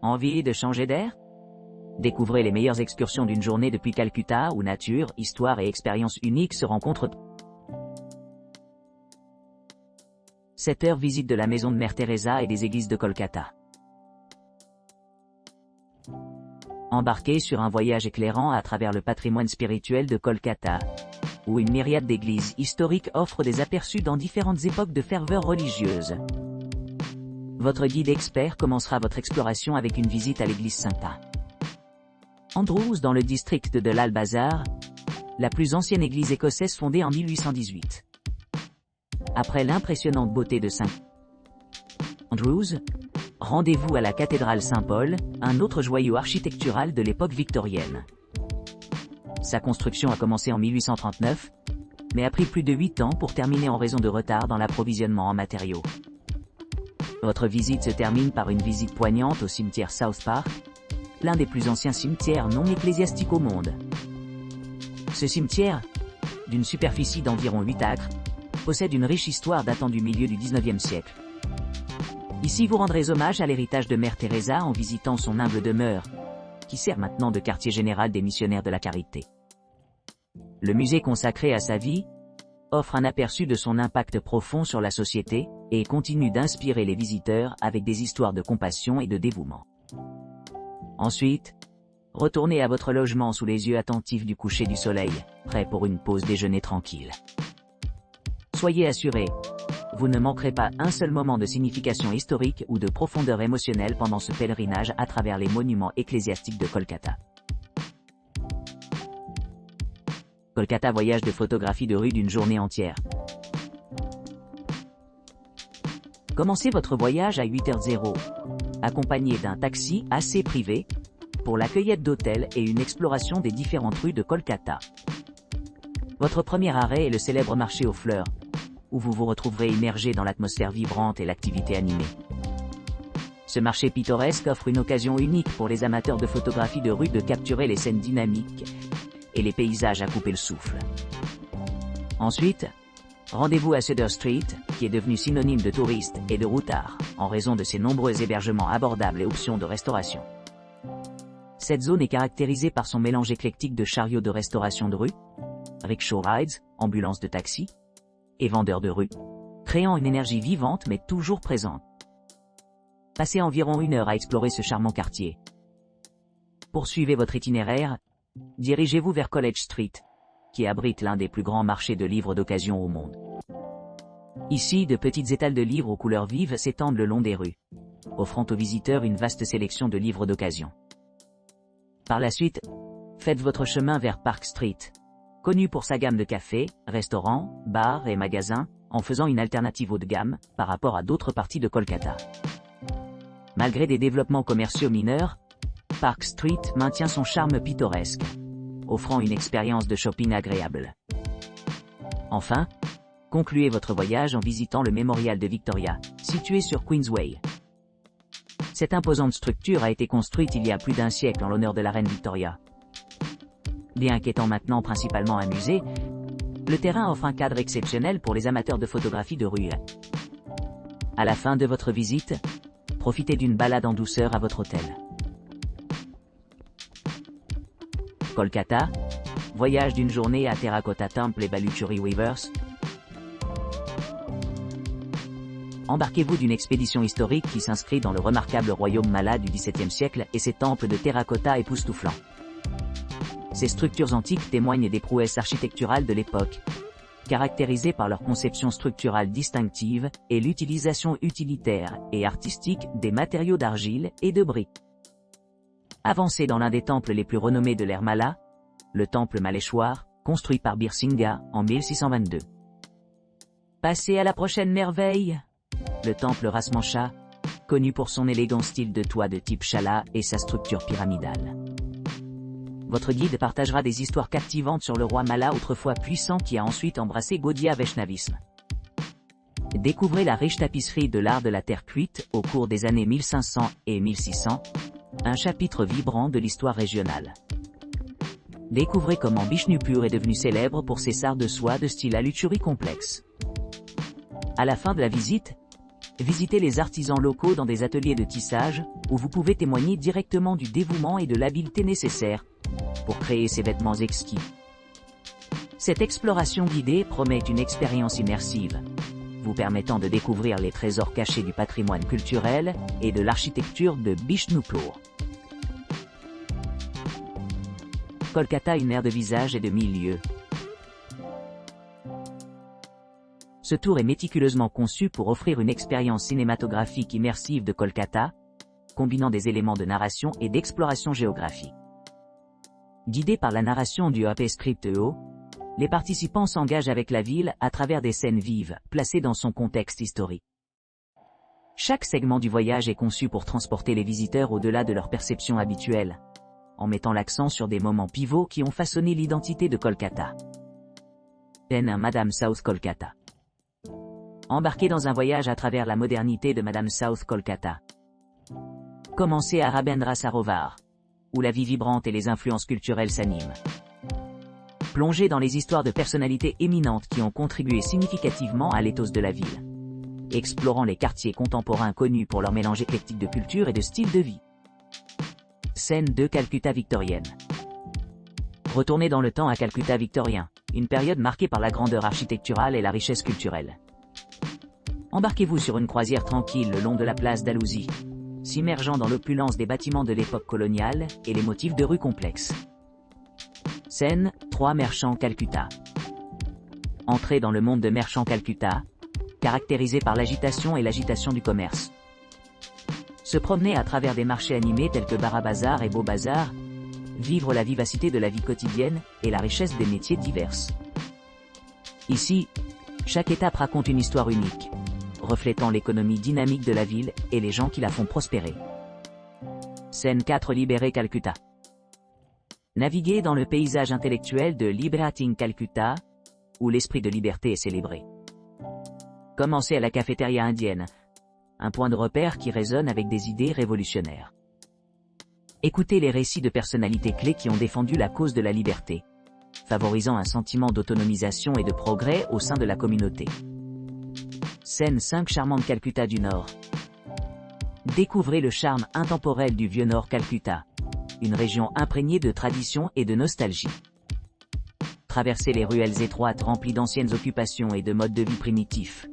Envie de changer d'air? Découvrez les meilleures excursions d'une journée depuis Calcutta où nature, histoire et expériences uniques se rencontrent. 7 heures visite de la maison de Mère Teresa et des églises de Kolkata. Embarquez sur un voyage éclairant à travers le patrimoine spirituel de Kolkata, où une myriade d'églises historiques offre des aperçus dans différentes époques de ferveur religieuse. Votre guide expert commencera votre exploration avec une visite à l'église Saint Andrews dans le district de Lal Bazar, la plus ancienne église écossaise fondée en 1818. Après l'impressionnante beauté de Saint Andrews, rendez-vous à la cathédrale Saint-Paul, un autre joyau architectural de l'époque victorienne. Sa construction a commencé en 1839, mais a pris plus de 8 ans pour terminer en raison de retard dans l'approvisionnement en matériaux. Votre visite se termine par une visite poignante au cimetière South Park, l'un des plus anciens cimetières non ecclésiastiques au monde. Ce cimetière, d'une superficie d'environ 8 acres, possède une riche histoire datant du milieu du XIXe siècle. Ici vous rendrez hommage à l'héritage de Mère Teresa en visitant son humble demeure, qui sert maintenant de quartier général des missionnaires de la charité. Le musée consacré à sa vie offre un aperçu de son impact profond sur la société et continue d'inspirer les visiteurs avec des histoires de compassion et de dévouement. Ensuite, retournez à votre logement sous les yeux attentifs du coucher du soleil, prêt pour une pause déjeuner tranquille. Soyez assurés, vous ne manquerez pas un seul moment de signification historique ou de profondeur émotionnelle pendant ce pèlerinage à travers les monuments ecclésiastiques de Kolkata. Kolkata voyage de photographie de rue d'une journée entière. Commencez votre voyage à 8h00, accompagné d'un taxi assez privé, pour la cueillette d'hôtels et une exploration des différentes rues de Kolkata. Votre premier arrêt est le célèbre marché aux fleurs, où vous vous retrouverez immergé dans l'atmosphère vibrante et l'activité animée. Ce marché pittoresque offre une occasion unique pour les amateurs de photographie de rue de capturer les scènes dynamiques et les paysages à couper le souffle. Ensuite, rendez-vous à Cedar Street, qui est devenu synonyme de touristes et de routard, en raison de ses nombreux hébergements abordables et options de restauration. Cette zone est caractérisée par son mélange éclectique de chariots de restauration de rue, rickshaw rides, ambulances de taxi, et vendeurs de rue, créant une énergie vivante mais toujours présente. Passez environ 1 heure à explorer ce charmant quartier. Poursuivez votre itinéraire, dirigez-vous vers College Street, qui abrite l'un des plus grands marchés de livres d'occasion au monde. Ici, de petites étals de livres aux couleurs vives s'étendent le long des rues, offrant aux visiteurs une vaste sélection de livres d'occasion. Par la suite, faites votre chemin vers Park Street, connu pour sa gamme de cafés, restaurants, bars et magasins, en faisant une alternative haut de gamme par rapport à d'autres parties de Kolkata. Malgré des développements commerciaux mineurs, Park Street maintient son charme pittoresque, offrant une expérience de shopping agréable. Enfin, concluez votre voyage en visitant le mémorial de Victoria, situé sur Queensway. Cette imposante structure a été construite il y a plus d'1 siècle en l'honneur de la reine Victoria. Bien qu'étant maintenant principalement un musée, le terrain offre un cadre exceptionnel pour les amateurs de photographie de rue. À la fin de votre visite, profitez d'une balade en douceur à votre hôtel. Kolkata, voyage d'une journée à Terracotta Temple et Baluchuri Weavers. Embarquez-vous d'une expédition historique qui s'inscrit dans le remarquable royaume Mala du XVIIe siècle et ses temples de terracotta époustouflants. Ces structures antiques témoignent des prouesses architecturales de l'époque, caractérisées par leur conception structurale distinctive et l'utilisation utilitaire et artistique des matériaux d'argile et de briques. Avancez dans l'un des temples les plus renommés de l'ère Mala, le temple Maleshwar, construit par Bir Singha en 1622. Passez à la prochaine merveille, le temple Rasmansha, connu pour son élégant style de toit de type Shala et sa structure pyramidale. Votre guide partagera des histoires captivantes sur le roi Mala autrefois puissant qui a ensuite embrassé Gaudiya Vaishnavisme. Découvrez la riche tapisserie de l'art de la terre cuite au cours des années 1500 et 1600, un chapitre vibrant de l'histoire régionale. Découvrez comment Bishnupur est devenu célèbre pour ses sards de soie de style Aluchuri complexe. À la fin de la visite, Visitez les artisans locaux dans des ateliers de tissage, où vous pouvez témoigner directement du dévouement et de l'habileté nécessaires pour créer ces vêtements exquis. Cette exploration guidée promet une expérience immersive, vous permettant de découvrir les trésors cachés du patrimoine culturel et de l'architecture de Bishnupur. Kolkata, une ère de visages et de milieux. Ce tour est méticuleusement conçu pour offrir une expérience cinématographique immersive de Kolkata, combinant des éléments de narration et d'exploration géographique. Guidés par la narration du OP-Script EO, les participants s'engagent avec la ville à travers des scènes vives, placées dans son contexte historique. Chaque segment du voyage est conçu pour transporter les visiteurs au-delà de leur perception habituelle, en mettant l'accent sur des moments pivots qui ont façonné l'identité de Kolkata. Madame South Kolkata. Embarquez dans un voyage à travers la modernité de Madame South Kolkata. Commencez à Rabindra Sarovar, où la vie vibrante et les influences culturelles s'animent. Plongez dans les histoires de personnalités éminentes qui ont contribué significativement à l'éthos de la ville, explorant les quartiers contemporains connus pour leur mélange éclectique de culture et de style de vie. Scène 2, Calcutta victorienne. Retournez dans le temps à Calcutta victorien, une période marquée par la grandeur architecturale et la richesse culturelle. Embarquez-vous sur une croisière tranquille le long de la place Dalhousie, s'immergeant dans l'opulence des bâtiments de l'époque coloniale et les motifs de rues complexes. Scène 3, Merchant Calcutta. Entrez dans le monde de Merchant Calcutta, caractérisé par l'agitation et l'agitation du commerce. Se promener à travers des marchés animés tels que Bara Bazar et Beau Bazar, vivre la vivacité de la vie quotidienne et la richesse des métiers divers. Ici, chaque étape raconte une histoire unique, reflétant l'économie dynamique de la ville et les gens qui la font prospérer. Scène 4, Libéré Calcutta. Naviguez dans le paysage intellectuel de Liberating Calcutta, où l'esprit de liberté est célébré. Commencez à la cafétéria indienne, un point de repère qui résonne avec des idées révolutionnaires. Écoutez les récits de personnalités clés qui ont défendu la cause de la liberté, favorisant un sentiment d'autonomisation et de progrès au sein de la communauté. Scène 5, Charmante Calcutta du Nord. Découvrez le charme intemporel du vieux Nord Calcutta, une région imprégnée de tradition et de nostalgie. Traversez les ruelles étroites remplies d'anciennes occupations et de modes de vie primitifs,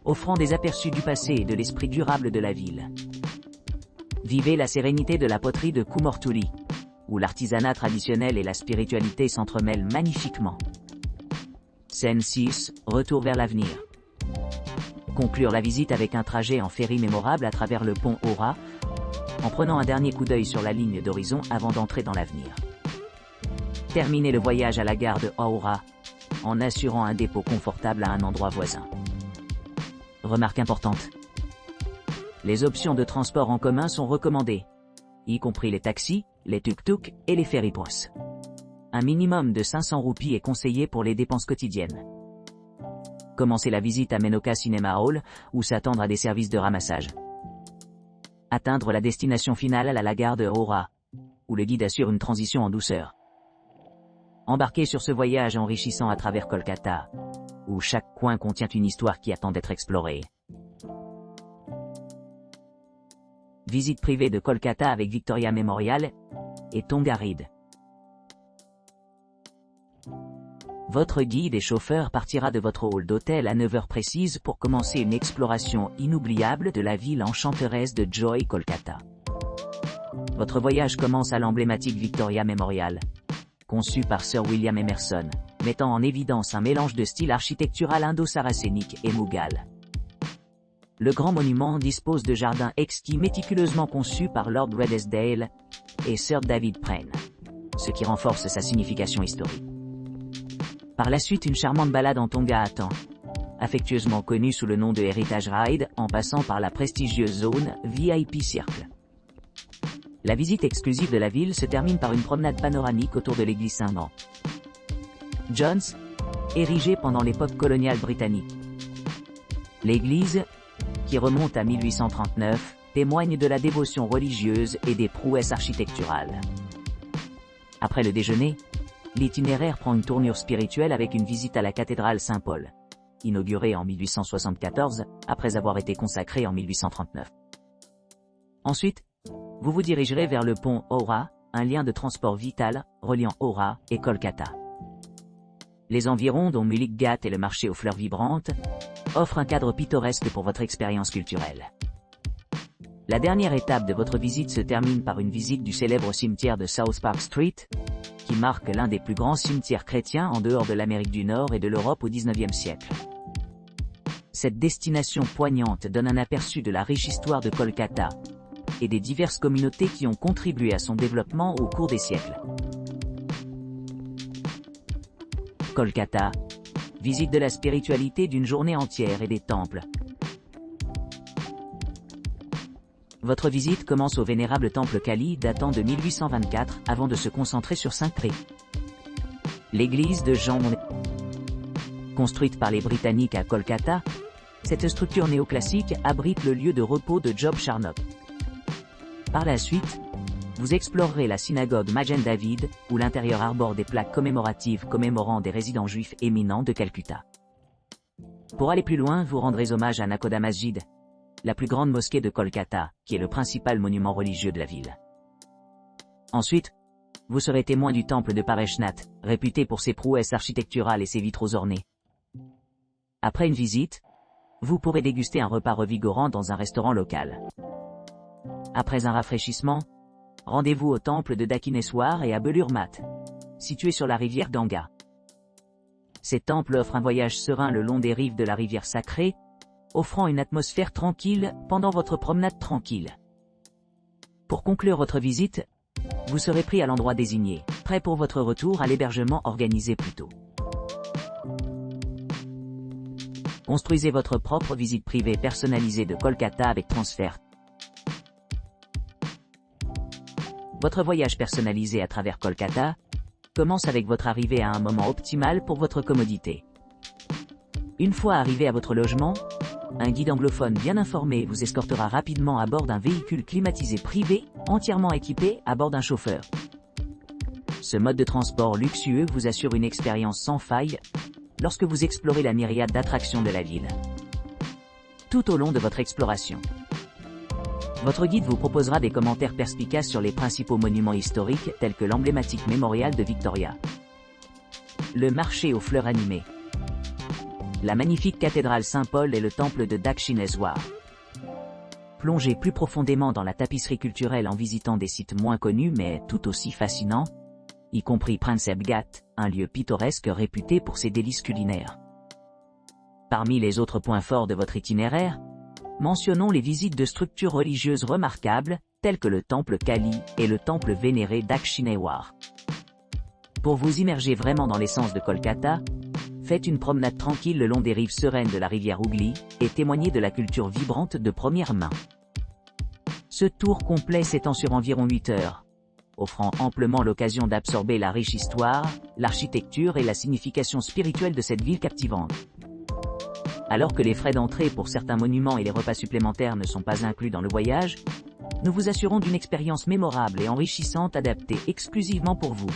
offrant des aperçus du passé et de l'esprit durable de la ville. Vivez la sérénité de la poterie de Kumortuli, où l'artisanat traditionnel et la spiritualité s'entremêlent magnifiquement. Scène 6, Retour vers l'avenir. Conclure la visite avec un trajet en ferry mémorable à travers le pont Howrah, en prenant un dernier coup d'œil sur la ligne d'horizon avant d'entrer dans l'avenir. Terminez le voyage à la gare de Howrah, en assurant un dépôt confortable à un endroit voisin. Remarque importante. Les options de transport en commun sont recommandées, y compris les taxis, les tuk-tuk et les ferry-bus. Un minimum de 500 roupies est conseillé pour les dépenses quotidiennes. Commencez la visite à Menoka Cinema Hall, ou s'attendre à des services de ramassage. Atteindre la destination finale à la gare de Howrah, où le guide assure une transition en douceur. Embarquez sur ce voyage enrichissant à travers Kolkata, où chaque coin contient une histoire qui attend d'être explorée. Visite privée de Kolkata avec Victoria Memorial et Tonga Reid. Votre guide et chauffeur partira de votre hall d'hôtel à 9h précises pour commencer une exploration inoubliable de la ville enchanteresse de Joy Kolkata. Votre voyage commence à l'emblématique Victoria Memorial, conçu par Sir William Emerson, mettant en évidence un mélange de style architectural indo-saracénique et mughal. Le grand monument dispose de jardins exquis méticuleusement conçus par Lord Redesdale et Sir David Prane, ce qui renforce sa signification historique. Par la suite, une charmante balade en Tonga attend, affectueusement connue sous le nom de Heritage Ride, en passant par la prestigieuse zone VIP Circle. La visite exclusive de la ville se termine par une promenade panoramique autour de l'église Saint John's, érigée pendant l'époque coloniale britannique. L'église, qui remonte à 1839, témoigne de la dévotion religieuse et des prouesses architecturales. Après le déjeuner, l'itinéraire prend une tournure spirituelle avec une visite à la cathédrale Saint-Paul, inaugurée en 1874, après avoir été consacrée en 1839. Ensuite, vous vous dirigerez vers le pont Howrah, un lien de transport vital, reliant Howrah et Kolkata. Les environs, dont Mullig Ghat et le marché aux fleurs vibrantes, offrent un cadre pittoresque pour votre expérience culturelle. La dernière étape de votre visite se termine par une visite du célèbre cimetière de South Park Street, qui marque l'un des plus grands cimetières chrétiens en dehors de l'Amérique du Nord et de l'Europe au XIXe siècle. Cette destination poignante donne un aperçu de la riche histoire de Kolkata et des diverses communautés qui ont contribué à son développement au cours des siècles. Kolkata, visite de la spiritualité d'une journée entière et des temples. Votre visite commence au vénérable temple Kali datant de 1824 avant de se concentrer sur Saint-Cré. L'église de Jean Monnet. Construite par les Britanniques à Kolkata, cette structure néoclassique abrite le lieu de repos de Job Charnock. Par la suite, vous explorerez la synagogue Magen David, où l'intérieur arbore des plaques commémoratives commémorant des résidents juifs éminents de Calcutta. Pour aller plus loin, vous rendrez hommage à Nakoda Masjid, la plus grande mosquée de Kolkata, qui est le principal monument religieux de la ville. Ensuite, vous serez témoin du temple de Pareshnath, réputé pour ses prouesses architecturales et ses vitraux ornés. Après une visite, vous pourrez déguster un repas revigorant dans un restaurant local. Après un rafraîchissement, rendez-vous au temple de Dakineswar et à Belur Math, situé sur la rivière Ganga. Ces temples offrent un voyage serein le long des rives de la rivière sacrée, offrant une atmosphère tranquille pendant votre promenade tranquille. Pour conclure votre visite, vous serez pris à l'endroit désigné, prêt pour votre retour à l'hébergement organisé plus tôt. Construisez votre propre visite privée personnalisée de Kolkata avec transfert. Votre voyage personnalisé à travers Kolkata commence avec votre arrivée à un moment optimal pour votre commodité. Une fois arrivé à votre logement, un guide anglophone bien informé vous escortera rapidement à bord d'un véhicule climatisé privé, entièrement équipé à bord d'un chauffeur. Ce mode de transport luxueux vous assure une expérience sans faille lorsque vous explorez la myriade d'attractions de la ville. Tout au long de votre exploration, votre guide vous proposera des commentaires perspicaces sur les principaux monuments historiques tels que l'emblématique mémorial de Victoria, le marché aux fleurs animées, la magnifique cathédrale Saint-Paul et le temple de Dakshineswar. Plongez plus profondément dans la tapisserie culturelle en visitant des sites moins connus mais tout aussi fascinants, y compris Prinsep Ghat, un lieu pittoresque réputé pour ses délices culinaires. Parmi les autres points forts de votre itinéraire, mentionnons les visites de structures religieuses remarquables, telles que le temple Kali et le temple vénéré Dakshinewar. Pour vous immerger vraiment dans l'essence de Kolkata, faites une promenade tranquille le long des rives sereines de la rivière Hooghly et témoignez de la culture vibrante de première main. Ce tour complet s'étend sur environ 8 heures, offrant amplement l'occasion d'absorber la riche histoire, l'architecture et la signification spirituelle de cette ville captivante. Alors que les frais d'entrée pour certains monuments et les repas supplémentaires ne sont pas inclus dans le voyage, nous vous assurons d'une expérience mémorable et enrichissante adaptée exclusivement pour vous.